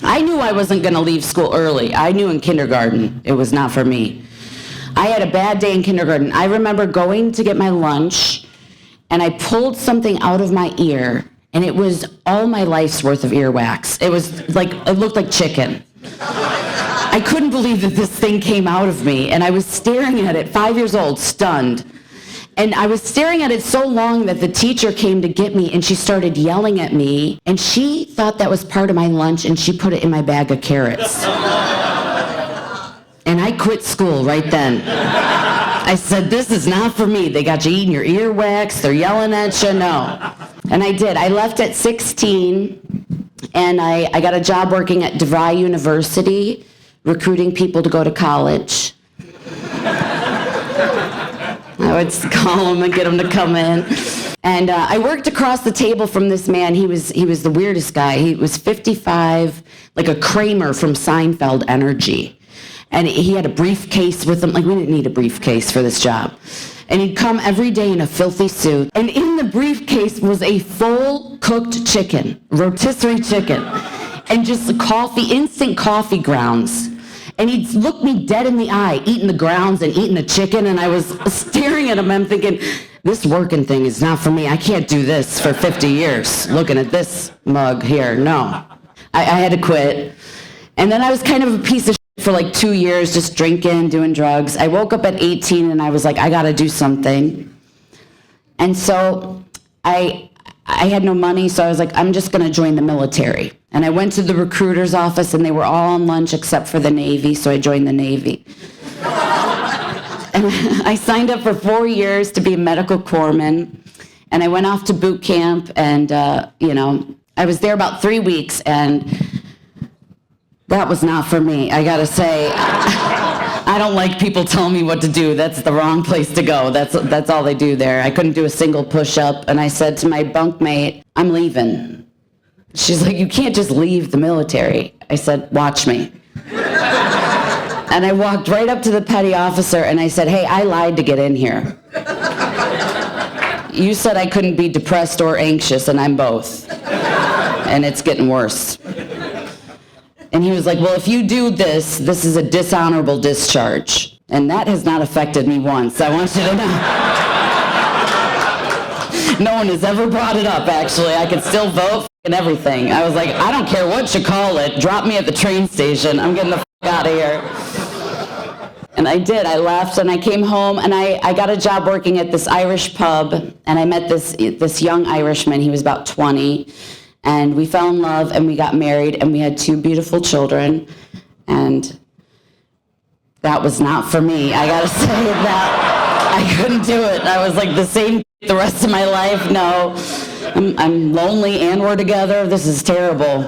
I knew I wasn't going to leave school early. I knew in kindergarten it was not for me. I had a bad day in kindergarten. I remember going to get my lunch, and I pulled something out of my ear, and it was all my life's worth of earwax. It looked like chicken. I couldn't believe that this thing came out of me, and I was staring at it, 5 years old, stunned. And I was staring at it so long that the teacher came to get me, and she started yelling at me, and she thought that was part of my lunch, and she put it in my bag of carrots. And I quit school right then. I said, this is not for me. They got you eating your earwax, they're yelling at you, no. And I did. I left at 16, and I got a job working at DeVry University, recruiting people to go to college. I would call him and get him to come in. And I worked across the table from this man. He was the weirdest guy. He was 55, like a Kramer from Seinfeld energy. And he had a briefcase with him. Like, we didn't need a briefcase for this job. And he'd come every day in a filthy suit. And in the briefcase was a full cooked chicken, rotisserie chicken, and just coffee, instant coffee grounds. And he'd look me dead in the eye, eating the grounds and eating the chicken, and I was staring at him. I'm thinking, this working thing is not for me. I can't do this for 50 years, looking at this mug here. No. I had to quit. And then I was kind of a piece of shit for like 2 years, just drinking, doing drugs. I woke up at 18, and I was like, I got to do something. And so I had no money, so I was like, I'm just going to join the military. And I went to the recruiter's office, and they were all on lunch except for the Navy, so I joined the Navy. And I signed up for 4 years to be a medical corpsman, and I went off to boot camp, and, I was there about 3 weeks, and that was not for me. I gotta say, I don't like people telling me what to do. That's the wrong place to go. That's all they do there. I couldn't do a single push-up, and I said to my bunkmate, I'm leaving. She's like, you can't just leave the military. I said, watch me. And I walked right up to the petty officer, and I said, hey, I lied to get in here. You said I couldn't be depressed or anxious, and I'm both. And it's getting worse. And he was like, well, if you do this is a dishonorable discharge. And that has not affected me once. I want you to know. No one has ever brought it up, actually. I could still vote and everything. I was like, I don't care what you call it. Drop me at the train station. I'm getting the out of here. And I did. I left, and I came home, and I got a job working at this Irish pub, and I met this young Irishman. He was about 20. And we fell in love, and we got married, and we had 2 beautiful children, and that was not for me. I gotta say that I couldn't do it. I was like the same the rest of my life. No, I'm lonely, and we're together. This is terrible.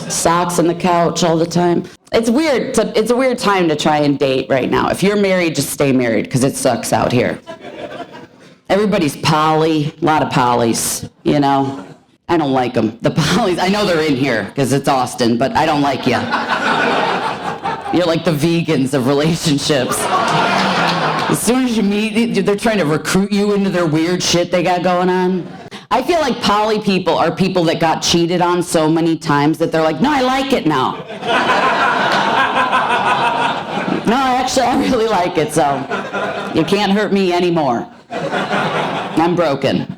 Socks on the couch all the time. It's weird. It's a weird time to try and date right now. If you're married, just stay married, because it sucks out here. Everybody's poly, a lot of polys, I don't like them. The polys, I know they're in here because it's Austin, but I don't like you. You're like the vegans of relationships. As soon as you meet, they're trying to recruit you into their weird shit they got going on. I feel like poly people are people that got cheated on so many times that they're like, no, I like it now. No, actually, I really like it, so you can't hurt me anymore. I'm broken.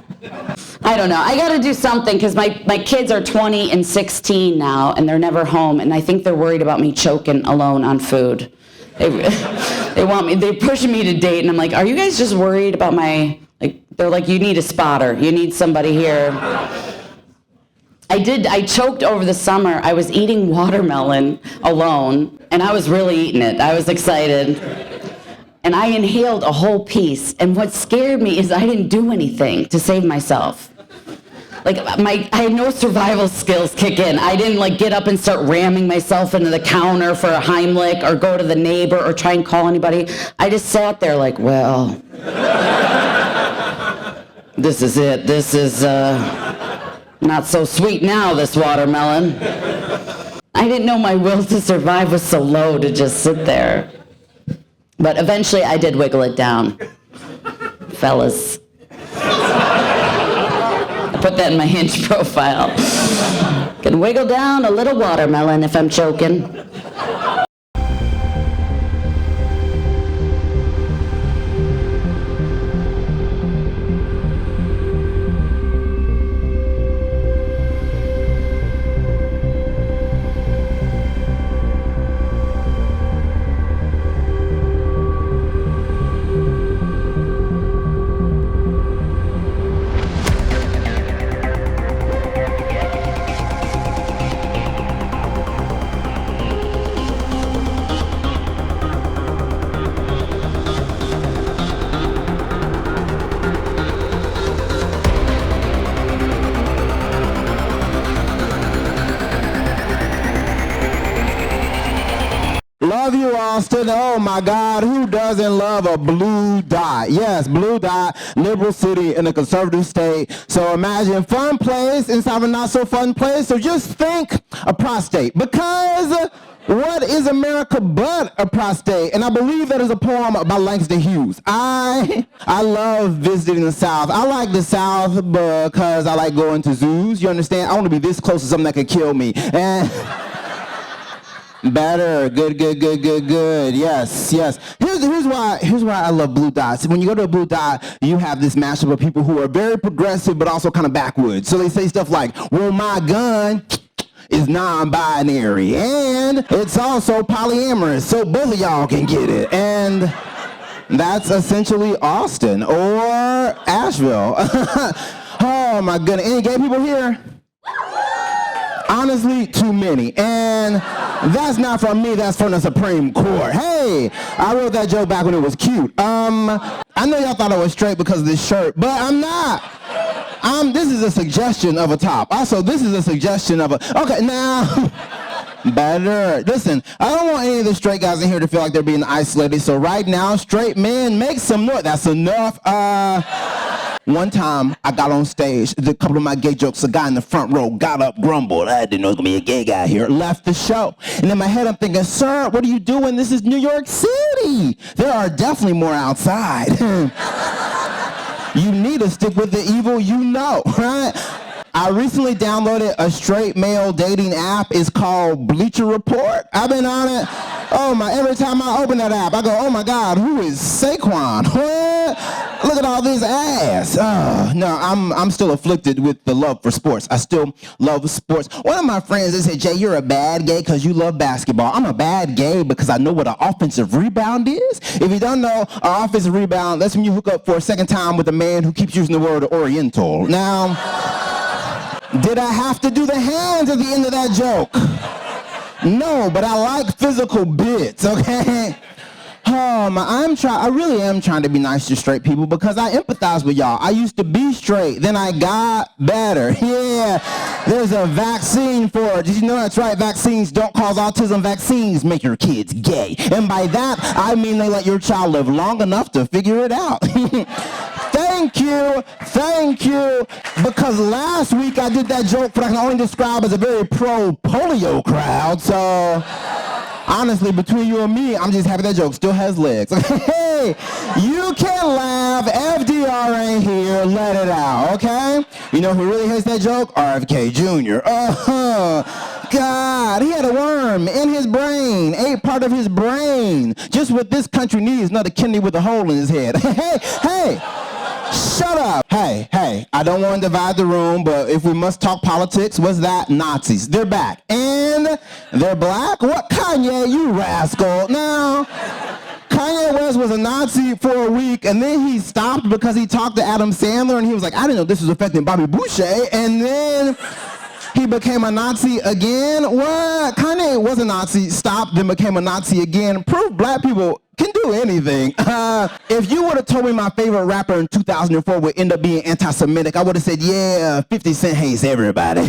I don't know. I got to do something because my kids are 20 and 16 now, and they're never home, and I think they're worried about me choking alone on food. They're pushing me to date, and I'm like, are you guys just worried about they're like, you need a spotter. You need somebody here. I choked over the summer. I was eating watermelon alone, and I was really eating it. I was excited. And I inhaled a whole piece, and what scared me is I didn't do anything to save myself. I had no survival skills kick in. I didn't get up and start ramming myself into the counter for a Heimlich or go to the neighbor or try and call anybody. I just sat there well, this is it. This is not so sweet now, this watermelon. I didn't know my will to survive was so low to just sit there. But eventually I did wiggle it down. Fellas. put that in my Hinge profile. Can wiggle down a little watermelon if I'm choking. Love you, Austin. Oh my God, who doesn't love a blue dot? Yes, blue dot, liberal city in a conservative state. So imagine fun place inside of a not so fun place. So just think a prostate, because what is America but a prostate? And I believe that is a poem by Langston Hughes. I love visiting the South. I like the South because I like going to zoos. You understand? I want to be this close to something that could kill me. And better. Good. Yes. Here's why I love blue dots. When you go to a blue dot, you have this mashup of people who are very progressive but also kind of backwoods. So they say stuff like, well, my gun is non-binary and it's also polyamorous, so both of y'all can get it. And that's essentially Austin or Asheville. Oh my goodness. Any gay people here? Honestly, too many. And that's not from me, that's from the Supreme Court. Hey, I wrote that joke back when it was cute. I know y'all thought I was straight because of this shirt, but I'm not. This is a suggestion of a top. Also, this is a suggestion of a, okay, now, better. Listen, I don't want any of the straight guys in here to feel like they're being isolated, so right now, straight men, make some noise. That's enough. One time, I got on stage, did a couple of my gay jokes, a guy in the front row got up, grumbled, I didn't know there was going to be a gay guy here, left the show. And in my head, I'm thinking, sir, what are you doing? This is New York City. There are definitely more outside. You need to stick with the evil you know, right? I recently downloaded a straight male dating app. It's called Bleacher Report. I've been on it. Oh my, every time I open that app, I go, oh my God, who is Saquon? What? Look at all this ass. No, I'm still afflicted with the love for sports. I still love sports. One of my friends, they said, Jay, you're a bad gay because you love basketball. I'm a bad gay because I know what an offensive rebound is. If you don't know, an offensive rebound, that's when you hook up for a second time with a man who keeps using the word oriental. Now, did I have to do the hands at the end of that joke? No, but I like physical bits, okay? I really am trying to be nice to straight people because I empathize with y'all. I used to be straight, then I got better. Yeah, there's a vaccine for it. Did you know that's right? Vaccines don't cause autism. Vaccines make your kids gay. And by that, I mean they let your child live long enough to figure it out. Thank you, because last week I did that joke that I can only describe as a very pro-polio crowd, so honestly, between you and me, I'm just happy that joke still has legs. Hey, you can laugh, FDR ain't here, let it out, okay? You know who really hates that joke? RFK Jr. God, he had a worm in his brain, ate part of his brain. Just what this country needs, not a kidney with a hole in his head. Hey. Shut up. Hey, I don't want to divide the room, but if we must talk politics, what's that? Nazis. They're back. And they're black? What? Kanye, you rascal. Now, Kanye West was a Nazi for a week, and then he stopped because he talked to Adam Sandler, and he was like, I didn't know this was affecting Bobby Boucher, and then he became a Nazi again? What? Kanye was a Nazi, stopped, then became a Nazi again. Proof black people can do anything. If you would have told me my favorite rapper in 2004 would end up being anti-Semitic, I would have said, yeah, 50 Cent hates everybody.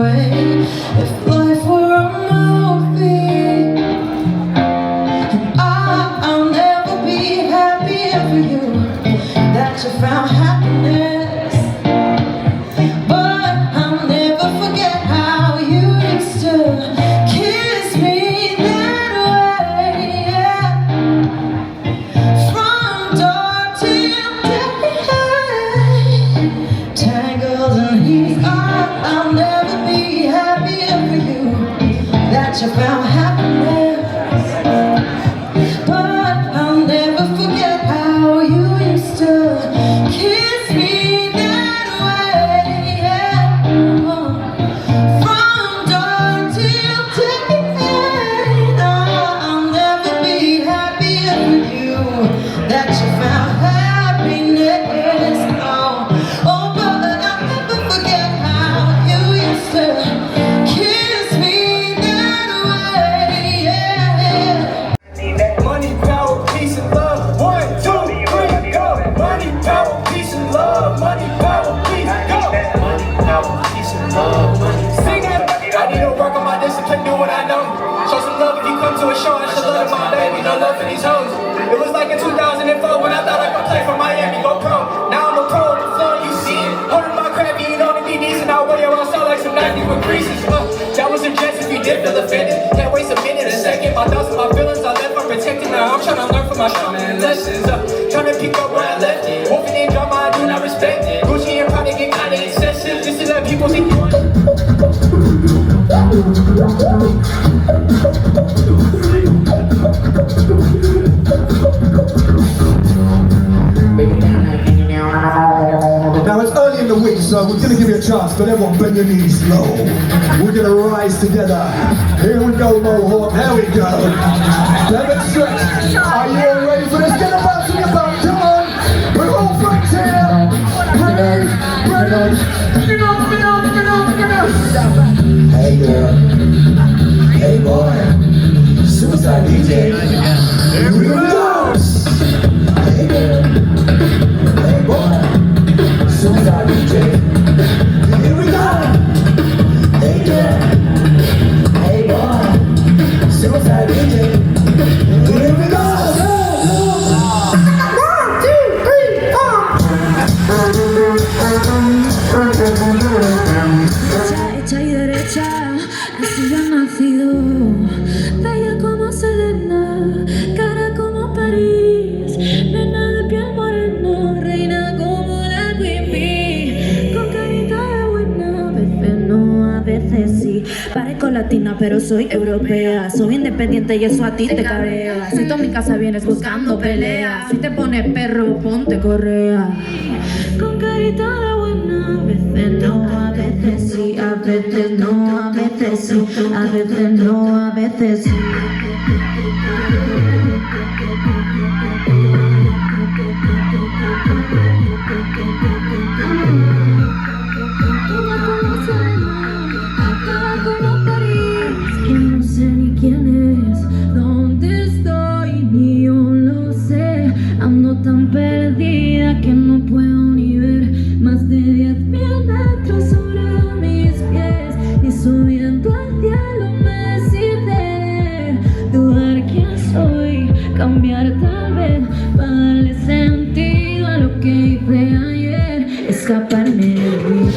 away. If life were a movie, and I'll never be happier for you that you found happiness. But I'll never forget how you used to kiss me that way, yeah. From dark till day, tangled in heat. I'll never be happier for you that you found happiness. But I'll never forget how you used to kiss me that way, yeah. From dawn till day, I'll never be happier for you that you found happiness. Oh, but I'll never forget how you used to kiss me that way, yeah. Money, power, peace, and love. 1, 2, 3, go. Money, power, peace, and love. Money, power, peace, go. Money, power, peace, and love. Sing that. I need to work on my discipline, do what I know. Show some love if you come to a show. I show love to my baby, no love for these hoes. It was like in 2004 when I thought I could play for Miami, go pro. Now I'm a pro, the floor, you see it. Holding my crap, you know to be decent. I'll wear around sound like some 90 with creases. That was a jest if you did feel offended. Can't waste a minute, a second. My thoughts and my feelings I left unprotected. Now I'm trying to learn from my trauma and lessons. Trying to pick up where I left it. Wolfing in drama, I do not respect it. Gucci and Prada get kinda excessive. Just to let people see. Now it's early in the week, so we're gonna give you a chance, but everyone bend your knees low. We're gonna rise together. Here we go, Mohawk, there we go. Demonstrate. Are you all ready for this? Get a bounce in your back, come on. We're all friends here. Ready, ready. Get up, get up, get up, get up. Hey girl, hey boy, suicide DJ. Here we go. Hey girl, hey boy, suicide DJ. Here we go. Hey girl, hey boy, suicide DJ. Here we go. 1, 2, 3, 4. Hecha y derecha, así ha nacido, bella como Selena, cara como París, nena de piel morena, reina como la Queen Bee, con carita de buena, a veces no, a veces sí, parezco latina pero soy europea, soy independiente y eso a ti te cabrea, si tú a mi casa vienes buscando pelea, si te pones perro ponte correa, con carita de buena, a veces no, a veces sí, a veces no, a veces sí, a veces no, a veces sí. Que no sé ni quién es, dónde estoy, ni yo lo sé, ando tan perdida que no puedo ni ver más de 10.000 metros sobre mis pies, y subiendo al cielo me decidí dudar quién soy, cambiar tal vez para darle sentido a lo que hice ayer, escaparme de mí.